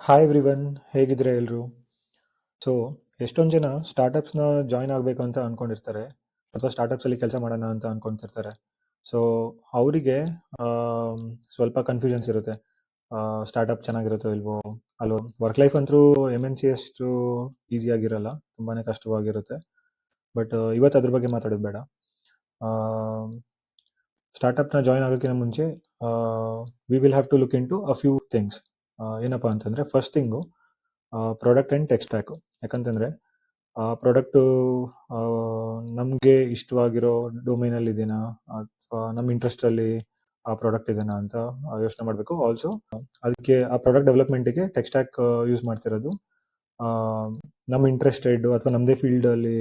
Hi everyone, ಹೇಗಿದ್ರೆ ಎಲ್ರು? So ಎಷ್ಟೊಂದು ಜನ ಸ್ಟಾರ್ಟಪ್ಸ್ನ ಜಾಯ್ನ್ ಆಗಬೇಕು ಅಂತ ಅನ್ಕೊಂಡಿರ್ತಾರೆ, ಅಥವಾ ಸ್ಟಾರ್ಟಪ್ಸಲ್ಲಿ ಕೆಲಸ ಮಾಡೋಣ ಅಂತ ಅನ್ಕೊಂತಿರ್ತಾರೆ. ಸೊ ಅವರಿಗೆ ಸ್ವಲ್ಪ ಕನ್ಫ್ಯೂಷನ್ಸ್ ಇರುತ್ತೆ. ಸ್ಟಾರ್ಟಪ್ ಚೆನ್ನಾಗಿರುತ್ತೋ ಇಲ್ವೋ, ಅಲ್ವೋ. ವರ್ಕ್ ಲೈಫ್ ಅಂತೂ MNC ಅಷ್ಟು ಈಸಿಯಾಗಿರಲ್ಲ, ತುಂಬಾ ಕಷ್ಟವಾಗಿರುತ್ತೆ. ಬಟ್ ಇವತ್ತು ಅದ್ರ ಬಗ್ಗೆ ಮಾತಾಡೋದು ಬೇಡ. ಸ್ಟಾರ್ಟಪ್ನ ಜಾಯ್ನ್ ಆಗೋಕ್ಕಿಂತ ಮುಂಚೆ we will have to look into a few things. ಏನಪ್ಪ ಅಂತಂದರೆ, first thing product and tech stack. ಯಾಕಂತಂದರೆ ಆ ಪ್ರಾಡಕ್ಟು ನಮಗೆ ಇಷ್ಟವಾಗಿರೋ ಡೊಮೈನಲ್ಲಿ ಇದೆನಾ, ಅಥವಾ ನಮ್ಮ ಇಂಟ್ರೆಸ್ಟಲ್ಲಿ ಆ ಪ್ರಾಡಕ್ಟ್ ಇದೆನಾ ಅಂತ ಯೋಚನೆ ಮಾಡಬೇಕು. ಆಲ್ಸೋ ಅದಕ್ಕೆ ಆ ಪ್ರಾಡಕ್ಟ್ ಡೆವಲಪ್ಮೆಂಟಿಗೆ ಟೆಕ್ ಸ್ಟ್ಯಾಕ್ ಯೂಸ್ ಮಾಡ್ತಿರೋದು ನಮ್ಮ ಇಂಟ್ರೆಸ್ಟೆಡ್ ಅಥವಾ ನಮ್ಮದೇ ಫೀಲ್ಡಲ್ಲಿ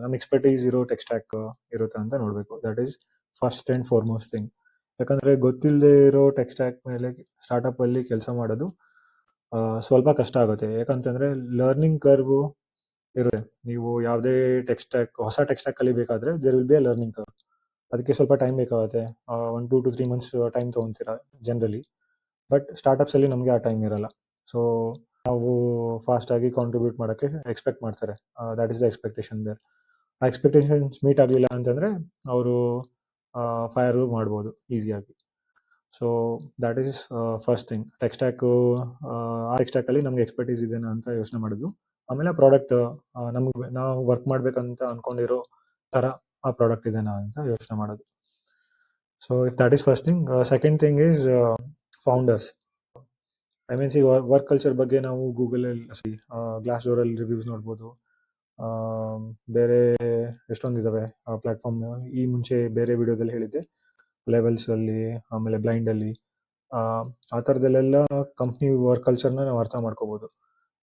ನಮ್ಮ ಎಕ್ಸ್ಪರ್ಟೈಸ್ ಇರೋ ಟೆಕ್ ಸ್ಟ್ಯಾಕ್ ಇರುತ್ತೆ ಅಂತ ನೋಡಬೇಕು. That is first and foremost thing. ಯಾಕಂದರೆ ಗೊತ್ತಿಲ್ಲದೆ ಇರೋ ಟೆಕ್ ಸ್ಟ್ಯಾಕ್ ಮೇಲೆ ಸ್ಟಾರ್ಟಪ್ಪಲ್ಲಿ ಕೆಲಸ ಮಾಡೋದು ಸ್ವಲ್ಪ ಕಷ್ಟ ಆಗುತ್ತೆ. ಯಾಕಂತಂದರೆ ಲರ್ನಿಂಗ್ ಕರ್ವು ಇರುತ್ತೆ. ನೀವು ಯಾವುದೇ ಟೆಕ್ ಸ್ಟ್ಯಾಕ್, ಹೊಸ ಟೆಕ್ ಸ್ಟ್ಯಾಕ್ ಕಲಿಬೇಕಾದ್ರೆ there will be a learning curve. ಅದಕ್ಕೆ ಸ್ವಲ್ಪ ಟೈಮ್ ಬೇಕಾಗುತ್ತೆ. 1 to 3 months ಟೈಮ್ ತೊಗೊತೀರಾ ಜನರಲಿ. ಬಟ್ ಸ್ಟಾರ್ಟಪ್ಸಲ್ಲಿ ನಮಗೆ ಆ ಟೈಮ್ ಇರಲ್ಲ. ಸೊ ನಾವು ಫಾಸ್ಟಾಗಿ ಕಾಂಟ್ರಿಬ್ಯೂಟ್ ಮಾಡೋಕ್ಕೆ ಎಕ್ಸ್ಪೆಕ್ಟ್ ಮಾಡ್ತಾರೆ. That is the expectation there. ಆ ಎಕ್ಸ್ಪೆಕ್ಟೇಷನ್ಸ್ ಮೀಟ್ ಆಗಲಿಲ್ಲ ಅಂತಂದರೆ ಅವರು ಫೈರ್ ಮಾಡ್ಬೋದು ಈಸಿಯಾಗಿ. So that is first thing. Tech stack, ಆ ಟೆಕ್ ಸ್ಟ್ಯಾಕಲ್ಲಿ ನಮಗೆ ಎಕ್ಸ್ಪರ್ಟೀಸ್ ಇದೆನಾ ಅಂತ ಯೋಚನೆ ಮಾಡೋದು. ಆಮೇಲೆ ಪ್ರಾಡಕ್ಟ್ ನಮಗೆ ನಾವು ವರ್ಕ್ ಮಾಡಬೇಕಂತ ಅಂದ್ಕೊಂಡಿರೋ ಥರ ಆ ಪ್ರಾಡಕ್ಟ್ ಇದೆನಾ ಅಂತ ಯೋಚನೆ ಮಾಡೋದು. So if that is first thing. Second thing is founders. MNC work culture ಬಗ್ಗೆ ನಾವು ಗೂಗಲಲ್ಲಿ, ಗ್ಲಾಸ್ ಡೋರಲ್ಲಿ ರಿವ್ಯೂಸ್ ನೋಡ್ಬೋದು. ಬೇರೆ ಎಷ್ಟೊಂದಿದ್ದಾವೆ ಪ್ಲ್ಯಾಟ್ಫಾರ್ಮ್. ಈ ಮುಂಚೆ ಬೇರೆ ವಿಡಿಯೋದಲ್ಲಿ ಹೇಳಿದ್ದೆ, ಲೆವೆಲ್ಸಲ್ಲಿ, ಆಮೇಲೆ ಬ್ಲೈಂಡಲ್ಲಿ, ಆ ಥರದಲ್ಲೆಲ್ಲ ಕಂಪ್ನಿ ವರ್ಕ್ ಕಲ್ಚರ್ನ ನಾವು ಅರ್ಥ ಮಾಡ್ಕೋಬೋದು.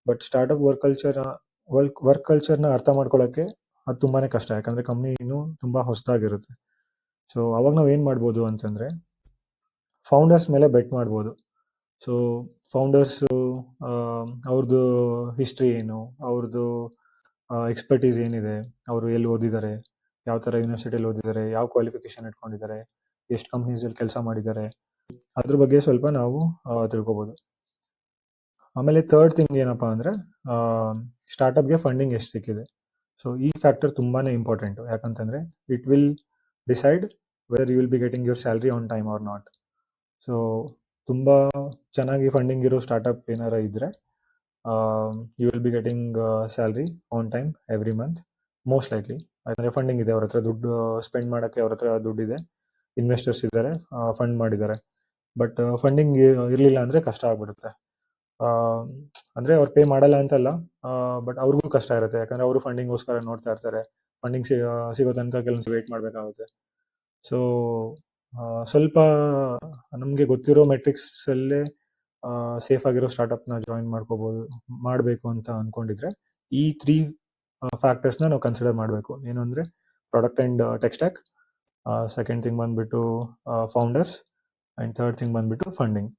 ಬಟ್ ಸ್ಟಾರ್ಟಪ್ ವರ್ಕ್ ಕಲ್ಚರ್ನ ಅರ್ಥ ಮಾಡ್ಕೊಳ್ಳೋಕ್ಕೆ ಅದು ತುಂಬಾ ಕಷ್ಟ. ಯಾಕಂದರೆ ಕಂಪ್ನಿ ಇನ್ನೂ ತುಂಬ ಹೊಸದಾಗಿರುತ್ತೆ. ಸೊ ಅವಾಗ ನಾವು ಏನು ಮಾಡ್ಬೋದು ಅಂತಂದರೆ, ಫೌಂಡರ್ಸ್ ಮೇಲೆ ಬೆಟ್ ಮಾಡ್ಬೋದು. ಸೊ ಫೌಂಡರ್ಸು ಅವ್ರದ್ದು ಹಿಸ್ಟ್ರಿ ಏನು, ಅವ್ರದ್ದು ಎಕ್ಸ್ಪರ್ಟೀಸ್ ಏನಿದೆ, ಅವರು ಎಲ್ಲಿ ಓದಿದ್ದಾರೆ, ಯಾವ ಥರ ಯೂನಿವರ್ಸಿಟಿಯಲ್ಲಿ ಓದಿದ್ದಾರೆ, ಯಾವ ಕ್ವಾಲಿಫಿಕೇಷನ್ ಇಟ್ಕೊಂಡಿದ್ದಾರೆ, ಎಷ್ಟು ಕಂಪ್ನೀಸಲ್ಲಿ ಕೆಲಸ ಮಾಡಿದ್ದಾರೆ, ಅದ್ರ ಬಗ್ಗೆ ಸ್ವಲ್ಪ ನಾವು ತಿಳ್ಕೊಬೋದು. ಆಮೇಲೆ ಥರ್ಡ್ ಥಿಂಗ್ ಏನಪ್ಪ ಅಂದರೆ, ಸ್ಟಾರ್ಟಪ್ಗೆ ಫಂಡಿಂಗ್ ಎಷ್ಟು ಸಿಕ್ಕಿದೆ. ಸೊ ಈ ಫ್ಯಾಕ್ಟರ್ ತುಂಬಾ ಇಂಪಾರ್ಟೆಂಟು. ಯಾಕಂತಂದರೆ it will decide whether you will be getting your salary on time or not. So ತುಂಬ ಚೆನ್ನಾಗಿ ಫಂಡಿಂಗ್ ಇರೋ ಸ್ಟಾರ್ಟಪ್ ಏನಾರ ಇದ್ದರೆ, you will be getting salary on time every month, most likely. ಯಾಕಂದರೆ funding ಇದೆ, ಅವ್ರ ಹತ್ರ ದುಡ್ಡು ಸ್ಪೆಂಡ್ ಮಾಡೋಕ್ಕೆ ಅವ್ರ ಹತ್ರ ದುಡ್ಡಿದೆ, ಇನ್ವೆಸ್ಟರ್ಸ್ ಇದ್ದಾರೆ, ಫಂಡ್ ಮಾಡಿದ್ದಾರೆ. ಬಟ್ ಫಂಡಿಂಗ್ ಇರಲಿಲ್ಲ ಅಂದರೆ ಕಷ್ಟ ಆಗ್ಬಿಡುತ್ತೆ. ಅಂದರೆ ಅವ್ರು ಪೇ ಮಾಡಲ್ಲ ಅಂತಲ್ಲ, ಬಟ್ ಅವ್ರಿಗೂ ಕಷ್ಟ ಇರುತ್ತೆ. ಯಾಕಂದರೆ ಅವರು ಫಂಡಿಂಗೋಸ್ಕರ ನೋಡ್ತಾ ಇರ್ತಾರೆ. ಫಂಡಿಂಗ್ ಸಿಗೋ ತನಕ ಕೆಲಸ ವೆಯ್ಟ್ ಮಾಡಬೇಕಾಗುತ್ತೆ. ಸೊ ಸ್ವಲ್ಪ ನಮಗೆ ಗೊತ್ತಿರೋ ಮೆಟ್ರಿಕ್ಸಲ್ಲೇ ಸೇಫ್ ಆಗಿರೋ ಸ್ಟಾರ್ಟಪ್ನ ಜಾಯಿನ್ ಮಾಡಬೇಕು ಅಂತ ಅಂದ್ಕೊಂಡಿದ್ರೆ ಈ 3 ಫ್ಯಾಕ್ಟರ್ಸ್ನ ನಾವು ಕನ್ಸಿಡರ್ ಮಾಡಬೇಕು. ಏನು ಅಂದರೆ, product and tech stack, second thing ಬಂದುಬಿಟ್ಟು ಫೌಂಡರ್ಸ್, ಆ್ಯಂಡ್ ಥರ್ಡ್ ಥಿಂಗ್ ಬಂದುಬಿಟ್ಟು ಫಂಡಿಂಗ್.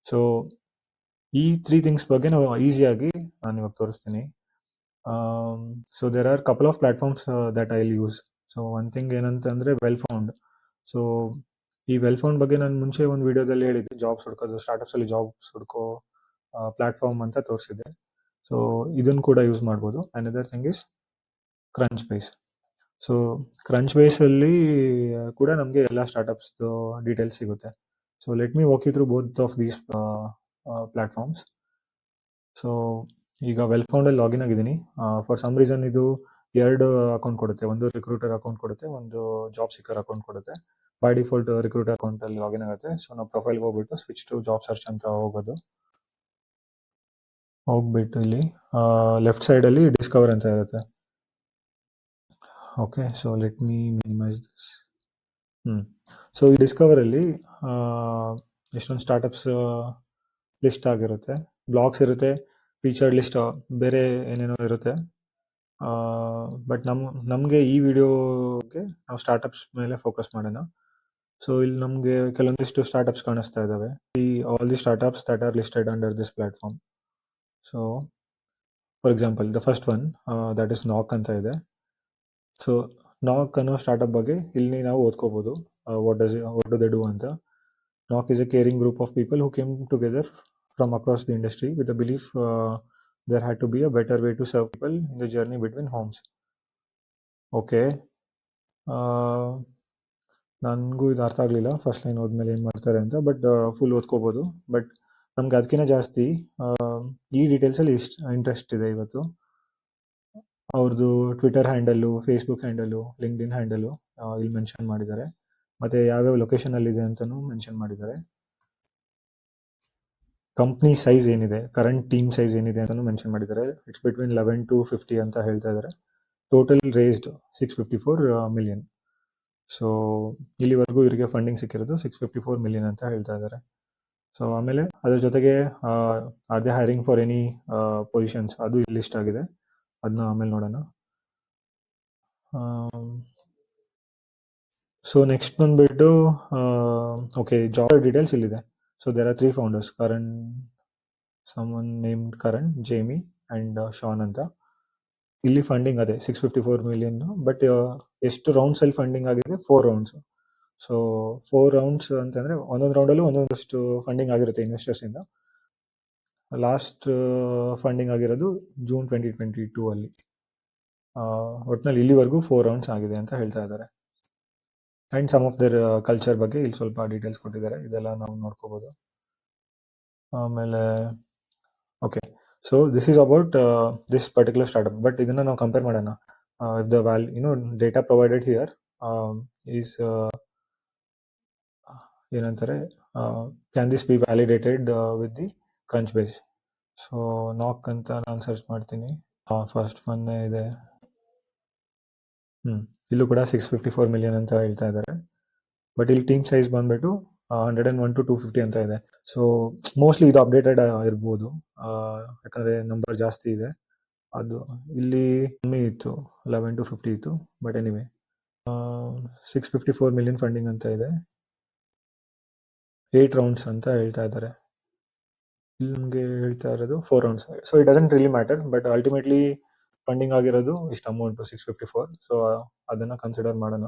ಸೊ ಈ 3 ಥಿಂಗ್ಸ್ ಬಗ್ಗೆ ನಾವು ಈಸಿಯಾಗಿ ನಾನು ಇವಾಗ ತೋರಿಸ್ತೀನಿ. So there are couple of platforms that I will use. So one thing ಏನಂತಂದರೆ ವೆಲ್ ಫೌಂಡ್. ಸೊ ಈ ವೆಲ್ ಫೌಂಡ್ ಬಗ್ಗೆ ನಾನು ಮುಂಚೆ ಒಂದು ವಿಡಿಯೋದಲ್ಲಿ ಹೇಳಿದ್ದೆ, ಜಾಬ್ಸ್ ಹುಡ್ಕೋದು, ಸ್ಟಾರ್ಟಪ್ಸಲ್ಲಿ ಜಾಬ್ಸ್ ಹುಡ್ಕೋ ಪ್ಲ್ಯಾಟ್ಫಾರ್ಮ್ ಅಂತ ತೋರಿಸಿದ್ದೆ. ಸೊ ಇದನ್ನು ಕೂಡ ಯೂಸ್ ಮಾಡ್ಬೋದು. Another thing is crunch base. So ಕ್ರಂಚ್ ಬೇಸಲ್ಲಿ ಕೂಡ ನಮಗೆ ಎಲ್ಲ ಸ್ಟಾರ್ಟಪ್ಸ್ದು ಡೀಟೇಲ್ಸ್ ಸಿಗುತ್ತೆ. So let me walk you through both of these platforms. So ಈಗ ವೆಲ್ ಫೌಂಡಲ್ಲಿ ಲಾಗಿನ್ ಆಗಿದ್ದೀನಿ. ಫಾರ್ ಸಮ್ ರೀಸನ್ ಇದು 2 ಅಕೌಂಟ್ ಕೊಡುತ್ತೆ. ಒಂದು ರಿಕ್ರೂಟರ್ ಅಕೌಂಟ್ ಕೊಡುತ್ತೆ, ಒಂದು ಜಾಬ್ ಸಿಕ್ಕರ್ ಅಕೌಂಟ್ ಕೊಡುತ್ತೆ. ಬೈ ಡಿಫಾಲ್ಟ್ ರಿಕ್ರೂಟರ್ ಅಕೌಂಟಲ್ಲಿ ಲಾಗಿನ್ ಆಗುತ್ತೆ. ಸೊ ನಾವು ಪ್ರೊಫೈಲ್ಗೆ ಹೋಗ್ಬಿಟ್ಟು ಸ್ವಿಚ್ ಟು ಜಾಬ್ ಸರ್ಚ್ ಅಂತ ಹೋಗ್ಬಿಟ್ಟು ಇಲ್ಲಿ ಲೆಫ್ಟ್ ಸೈಡಲ್ಲಿ ಡಿಸ್ಕವರ್ ಅಂತ ಇರುತ್ತೆ. Okay, so let me minimise this. So ಈ ಡಿಸ್ಕವರಲ್ಲಿ ಎಷ್ಟೊಂದು ಸ್ಟಾರ್ಟಪ್ಸ್ ಲಿಸ್ಟ್ ಆಗಿರುತ್ತೆ, ಬ್ಲಾಗ್ಸ್ ಇರುತ್ತೆ, ಫೀಚರ್ಡ್ ಲಿಸ್ಟ್, ಬೇರೆ ಏನೇನೋ ಇರುತ್ತೆ. ಬಟ್ ನಮಗೆ ಈ ವಿಡಿಯೋಗೆ ನಾವು ಸ್ಟಾರ್ಟಪ್ಸ್ ಮೇಲೆ ಫೋಕಸ್ ಮಾಡೋಣ. ಸೊ ಇಲ್ಲಿ ನಮಗೆ ಕೆಲವೊಂದಿಷ್ಟು ಸ್ಟಾರ್ಟಪ್ಸ್ ಕಾಣಿಸ್ತಾ ಇದ್ದಾವೆ. All the startups that are listed under this platform. So for example the first one that is ನಾಕ್ ಅಂತ ಇದೆ. ಸೊ ನಾಕ್ ಅನ್ನೋ ಸ್ಟಾರ್ಟಪ್ ಬಗ್ಗೆ ಇಲ್ಲಿ ನಾವು ಓದ್ಕೋಬೋದು. ವಾಟ್ ಡು ದೇ ಡೂ ಅಂತ. ನಾಕ್ is A caring group of people who came together from across the industry with the belief there had to be a better way to serve people in the journey between homes. Okay, ನನಗೂ ಇದು ಅರ್ಥ ಆಗಲಿಲ್ಲ first line ಹೋದ್ಮೇಲೆ ಏನು ಮಾಡ್ತಾರೆ ಅಂತ, but full ಓದ್ಕೋಬೋದು. But ನಮ್ಗೆ ಅದಕ್ಕಿಂತ ಜಾಸ್ತಿ ಈ ಡೀಟೇಲ್ಸಲ್ಲಿ ಇಂಟ್ರೆಸ್ಟ್ ಇದೆ ಇವತ್ತು. ಅವ್ರದ್ದು Twitter handle, Facebook handle, LinkedIn handle ಇಲ್ಲಿ ಮೆನ್ಷನ್ ಮಾಡಿದ್ದಾರೆ, ಮತ್ತು ಯಾವ್ಯಾವ ಲೊಕೇಶನಲ್ಲಿದೆ ಅಂತಲೂ ಮೆನ್ಷನ್ ಮಾಡಿದ್ದಾರೆ. ಕಂಪ್ನಿ ಸೈಜ್ ಏನಿದೆ, ಕರೆಂಟ್ ಟೀಮ್ ಸೈಜ್ ಏನಿದೆ ಅಂತಲೂ ಮೆನ್ಷನ್ ಮಾಡಿದ್ದಾರೆ. ಇಟ್ಸ್ ಬಿಟ್ವೀನ್ 11 to 50 ಅಂತ ಹೇಳ್ತಾ ಇದ್ದಾರೆ. Total raised 654 million. ಸೊ ಇಲ್ಲಿವರೆಗೂ ಇವರಿಗೆ ಫಂಡಿಂಗ್ ಸಿಕ್ಕಿರೋದು 654 million ಅಂತ ಹೇಳ್ತಾ ಇದ್ದಾರೆ. ಸೊ ಆಮೇಲೆ ಅದ್ರ ಜೊತೆಗೆ ಅದೇ ಹೈರಿಂಗ್ ಫಾರ್ ಎನಿ ಪೊಸಿಷನ್ಸ್ ಅದು ಇಲ್ಲಿ ಲಿಸ್ಟ್ ಆಗಿದೆ, ಅದನ್ನ ಆಮೇಲೆ ನೋಡೋಣ. ಸೊ ನೆಕ್ಸ್ಟ್ ಬಂದ್ಬಿಟ್ಟು ಓಕೆ, ಜಾಬ್ ಡೀಟೇಲ್ಸ್ ಇಲ್ಲಿದೆ. So there are 3 founders, Karan, someone named Karan, Jamie and Sean ಅಂತ. ಇಲ್ಲಿ ಫಂಡಿಂಗ್ ಅದೇ 654 million, ಬಟ್ ಎಷ್ಟು ರೌಂಡ್ಸ್ ಅಲ್ಲಿ ಫಂಡಿಂಗ್ ಆಗಿದೆ? 4 rounds. ಸೊ 4 rounds ಅಂತಂದ್ರೆ ಒಂದೊಂದು ರೌಂಡಲ್ಲೂ ಒಂದೊಂದಷ್ಟು ಫಂಡಿಂಗ್ ಆಗಿರುತ್ತೆ ಇನ್ವೆಸ್ಟರ್ಸ್ ಇಂದ. ಲಾಸ್ಟ್ ಫಂಡಿಂಗ್ ಆಗಿರೋದು June 2022 ಅಲ್ಲಿ. ಒಟ್ಟಿನಲ್ಲಿ ಇಲ್ಲಿವರೆಗೂ 4 rounds ಆಗಿದೆ ಅಂತ ಹೇಳ್ತಾ ಇದ್ದಾರೆ. And some of their culture ಬಗ್ಗೆ ಇಲ್ಲಿ ಸ್ವಲ್ಪ ಡೀಟೇಲ್ಸ್ ಕೊಟ್ಟಿದ್ದಾರೆ, ಇದೆಲ್ಲ ನಾವು ನೋಡ್ಕೋಬೋದು. ಆಮೇಲೆ okay, so this is about this particular startup. But ಇದನ್ನ ನಾವು ಕಂಪೇರ್ ಮಾಡೋಣ. If the value data provided here is ಏನಂತಾರೆ, can this be validated with the Crunchbase. So ನಾಕ್ ಅಂತ ನಾನು ಸರ್ಚ್ ಮಾಡ್ತೀನಿ. ಫಸ್ಟ್ ಒನ್ನೇ ಇದೆ. ಇಲ್ಲೂ ಕೂಡ 654 million ಅಂತ ಹೇಳ್ತಾ ಇದ್ದಾರೆ, ಬಟ್ ಇಲ್ಲಿ ಟೀಮ್ ಸೈಜ್ ಬಂದ್ಬಿಟ್ಟು 101 to 250 ಅಂತ ಇದೆ. ಸೊ ಮೋಸ್ಟ್ಲಿ ಇದು ಅಪ್ಡೇಟೆಡ್ ಇರ್ಬೋದು, ಯಾಕಂದ್ರೆ ನಂಬರ್ ಜಾಸ್ತಿ ಇದೆ. ಅದು ಇಲ್ಲಿ ಕಮ್ಮಿ ಇತ್ತು, 11 to 50 ಇತ್ತು. ಬಟ್ ಎನಿವೆ 654 million ಫಂಡಿಂಗ್ ಅಂತ ಇದೆ, 8 rounds ಅಂತ ಹೇಳ್ತಾ ಇದ್ದಾರೆ. ಇಲ್ಲಿ ನಮಗೆ ಹೇಳ್ತಾ ಇರೋದು 4 rounds. So it doesn't really matter, but ultimately funding ಆಗಿರೋದು ಇಷ್ಟು ಅಮೌಂಟ್ 654. ಸೊ ಅದನ್ನ ಕನ್ಸಿಡರ್ ಮಾಡೋಣ.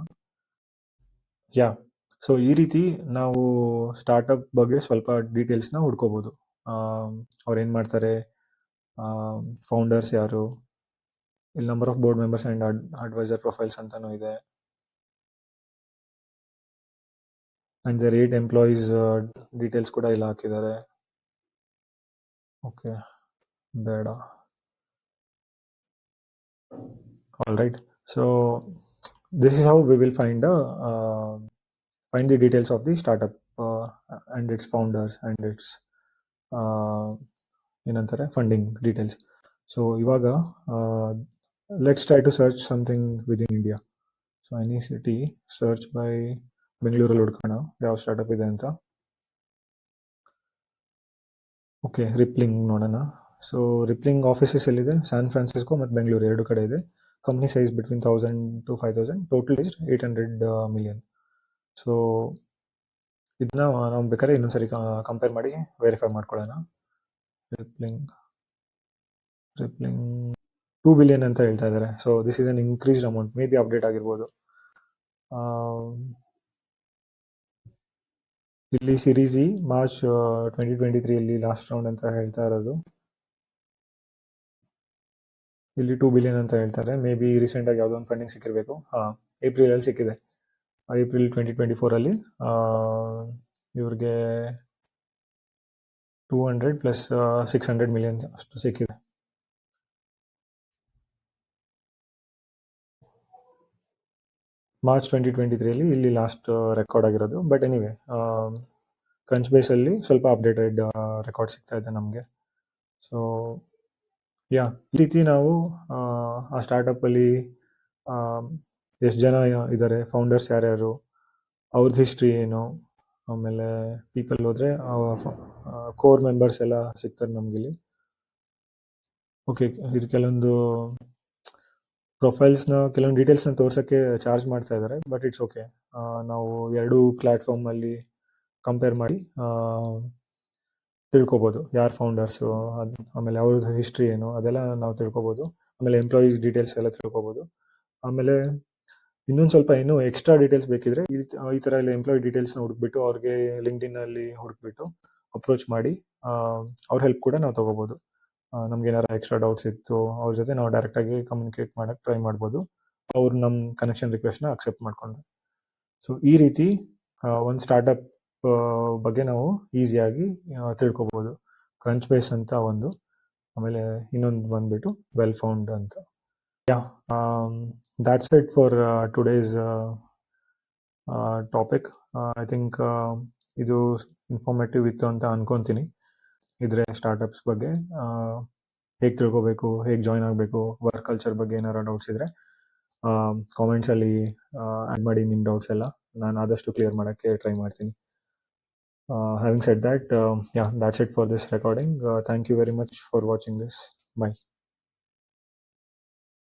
ಸೊ ಈ ರೀತಿ ನಾವು ಸ್ಟಾರ್ಟ್ಅಪ್ ಬಗ್ಗೆ ಸ್ವಲ್ಪ ಡೀಟೇಲ್ಸ್ನ ಹುಡ್ಕೋಬೋದು. ಅವ್ರು ಏನು ಮಾಡ್ತಾರೆ, ಫೌಂಡರ್ಸ್ ಯಾರು, ಇಲ್ಲಿ number of board members and advisor profiles ಅಂತಲೂ ಇದೆ. And the rate employees details ಕೂಡ ಇಲ್ಲಿ ಹಾಕಿದ್ದಾರೆ. ಓಕೆ, ಬೇಡ. All right, so this is how we will find the details of the startup and its founders and its ಏನಂತಾರೆ funding details. So ಇವಾಗ let's try to search something within India. So any city, search by ಬೆಂಗಳೂರಲ್ಲಿ ಹುಡ್ಕೋಣ ಯಾವ startup ಇದೆ ಅಂತ. Okay, Rippling ನೋಡೋಣ. So Rippling offices ಎಲ್ಲಿದೆ? San Francisco ಮತ್ತು ಬೆಂಗಳೂರು ಎರಡು ಕಡೆ ಇದೆ. Company size between 1000 to 5000, total is 800 million. ಸೊ ಇದನ್ನ ನಾವು ಬೇಕಾದ್ರೆ ಇನ್ನೊಂದ್ಸರಿ ಕಂಪೇರ್ ಮಾಡಿ ವೆರಿಫೈ ಮಾಡ್ಕೊಳ್ಳೋಣ. ರಿಪ್ಲಿಂಗ್ 2 billion ಅಂತ ಹೇಳ್ತಾ ಇದ್ದಾರೆ. So this is an increased amount, may be update ಆಗಿರ್ಬೋದು. ಇಲ್ಲಿ ಸಿರೀಸ್ ಇ ಮಾರ್ಚ್ 2023 ಅಲ್ಲಿ ಲಾಸ್ಟ್ ರೌಂಡ್ ಅಂತ ಹೇಳ್ತಾ ಇರೋದು. ಇಲ್ಲಿ 2 billion ಅಂತ ಹೇಳ್ತಾರೆ. ಮೇ ಬಿ ರೀಸೆಂಟ್ ಆಗಿ ಯಾವುದೋ ಒಂದು ಫಂಡಿಂಗ್ ಸಿಕ್ಕಿರಬೇಕು. ಏಪ್ರಿಲ್ ಅಲ್ಲಿ ಸಿಕ್ಕಿದೆ. ಏಪ್ರಿಲ್ 2024 ಅಲ್ಲಿ ಇವ್ರಿಗೆ 200 plus 600 million ಅಷ್ಟು ಸಿಕ್ಕಿದೆ. ಮಾರ್ಚ್ 2023 ಅಲ್ಲಿ ಇಲ್ಲಿ ಲಾಸ್ಟ್ ರೆಕಾರ್ಡ್ ಆಗಿರೋದು. ಬಟ್ ಎನಿವೆ ಕ್ರಂಚ್ ಬೇಸಲ್ಲಿ ಸ್ವಲ್ಪ ಅಪ್ಡೇಟೆಡ್ ರೆಕಾರ್ಡ್ ಸಿಗ್ತಾ ಇದೆ ನಮಗೆ. ಸೊ ಈ ರೀತಿ ನಾವು ಆ ಸ್ಟಾರ್ಟಪ್ಪಲ್ಲಿ ಎಷ್ಟು ಜನ ಇದ್ದಾರೆ, ಫೌಂಡರ್ಸ್ ಯಾರ್ಯಾರು, ಅವ್ರದ್ದು ಹಿಸ್ಟ್ರಿ ಏನು, ಆಮೇಲೆ ಪೀಪಲ್ ಹೋದರೆ ಕೋರ್ ಮೆಂಬರ್ಸ್ ಎಲ್ಲ ಸಿಗ್ತಾರೆ ನಮಗಿಲ್ಲಿ. ಓಕೆ, ಇದು ಕೆಲವೊಂದು ಪ್ರೊಫೈಲ್ಸ್ನ ಕೆಲವೊಂದು ಡೀಟೇಲ್ಸ್ನ ತೋರ್ಸೋಕ್ಕೆ ಚಾರ್ಜ್ ಮಾಡ್ತಾ ಇದ್ದಾರೆ. ಬಟ್ ಇಟ್ಸ್ ಓಕೆ, ನಾವು ಎರಡೂ ಪ್ಲ್ಯಾಟ್ಫಾರ್ಮಲ್ಲಿ ಕಂಪೇರ್ ಮಾಡಿ ತಿಳ್ಕೊಬೋದು ಯಾರು ಫೌಂಡರ್ಸು, ಆಮೇಲೆ ಅವ್ರದ್ದು ಹಿಸ್ಟ್ರಿ ಏನು ಅದೆಲ್ಲ ನಾವು ತಿಳ್ಕೊಬೋದು. ಆಮೇಲೆ ಎಂಪ್ಲಾಯೀಸ್ ಡೀಟೇಲ್ಸ್ ಎಲ್ಲ ತಿಳ್ಕೊಬೋದು. ಆಮೇಲೆ ಇನ್ನೊಂದು ಸ್ವಲ್ಪ ಏನು ಎಕ್ಸ್ಟ್ರಾ ಡೀಟೇಲ್ಸ್ ಬೇಕಿದ್ರೆ ಈ ಥರ ಎಲ್ಲ ಎಂಪ್ಲಾಯಿ ಡೀಟೇಲ್ಸ್ನ ಹುಡುಕ್ಬಿಟ್ಟು ಅವ್ರಿಗೆ ಲಿಂಕ್ಡ್ಇನ್ನಲ್ಲಿ ಹುಡುಕ್ಬಿಟ್ಟು ಅಪ್ರೋಚ್ ಮಾಡಿ ಅವ್ರ ಹೆಲ್ಪ್ ಕೂಡ ನಾವು ತೊಗೋಬೋದು. ನಮ್ಗೇನಾರ ಎಕ್ಸ್ಟ್ರಾ ಡೌಟ್ಸ್ ಇತ್ತು ಅವ್ರ ಜೊತೆ ನಾವು ಡೈರೆಕ್ಟಾಗಿ ಕಮ್ಯುನಿಕೇಟ್ ಮಾಡೋಕ್ಕೆ ಟ್ರೈ ಮಾಡ್ಬೋದು, ಅವ್ರು ನಮ್ಮ ಕನೆಕ್ಷನ್ ರಿಕ್ವೆಸ್ಟ್ನ ಅಕ್ಸೆಪ್ಟ್ ಮಾಡಿಕೊಂಡು. ಸೊ ಈ ರೀತಿ ಒಂದು ಸ್ಟಾರ್ಟಪ್ ಬಗ್ಗೆ ನಾವು ಈಸಿಯಾಗಿ ತಿಳ್ಕೊಬೋದು. ಕ್ರಂಚ್ ಬೇಸ್ ಅಂತ ಒಂದು, ಆಮೇಲೆ ಇನ್ನೊಂದು ಬಂದ್ಬಿಟ್ಟು ವೆಲ್ ಫೌಂಡ್ ಅಂತ. Yeah, that's it for today's topic. I think ಇದು ಇನ್ಫಾರ್ಮೇಟಿವ್ ಇತ್ತು ಅಂತ ಅನ್ಕೊತೀನಿ. ಇದ್ರೆ ಸ್ಟಾರ್ಟಪ್ಸ್ ಬಗ್ಗೆ ಹೇಗೆ ತಿಳ್ಕೊಬೇಕು, ಹೇಗೆ ಜಾಯ್ನ್ ಆಗಬೇಕು, ವರ್ಕ್ ಕಲ್ಚರ್ ಬಗ್ಗೆ ಏನಾರ ಡೌಟ್ಸ್ ಇದ್ರೆ ಕಾಮೆಂಟ್ಸಲ್ಲಿ ಆ್ಯಡ್ ಮಾಡಿ ನಿಮ್ಮ ಡೌಟ್ಸ್ ಎಲ್ಲ. ನಾನು ಆದಷ್ಟು ಕ್ಲಿಯರ್ ಮಾಡೋಕ್ಕೆ ಟ್ರೈ ಮಾಡ್ತೀನಿ. Having said that, yeah, that's it for this recording. Thank you very much for watching this. Bye.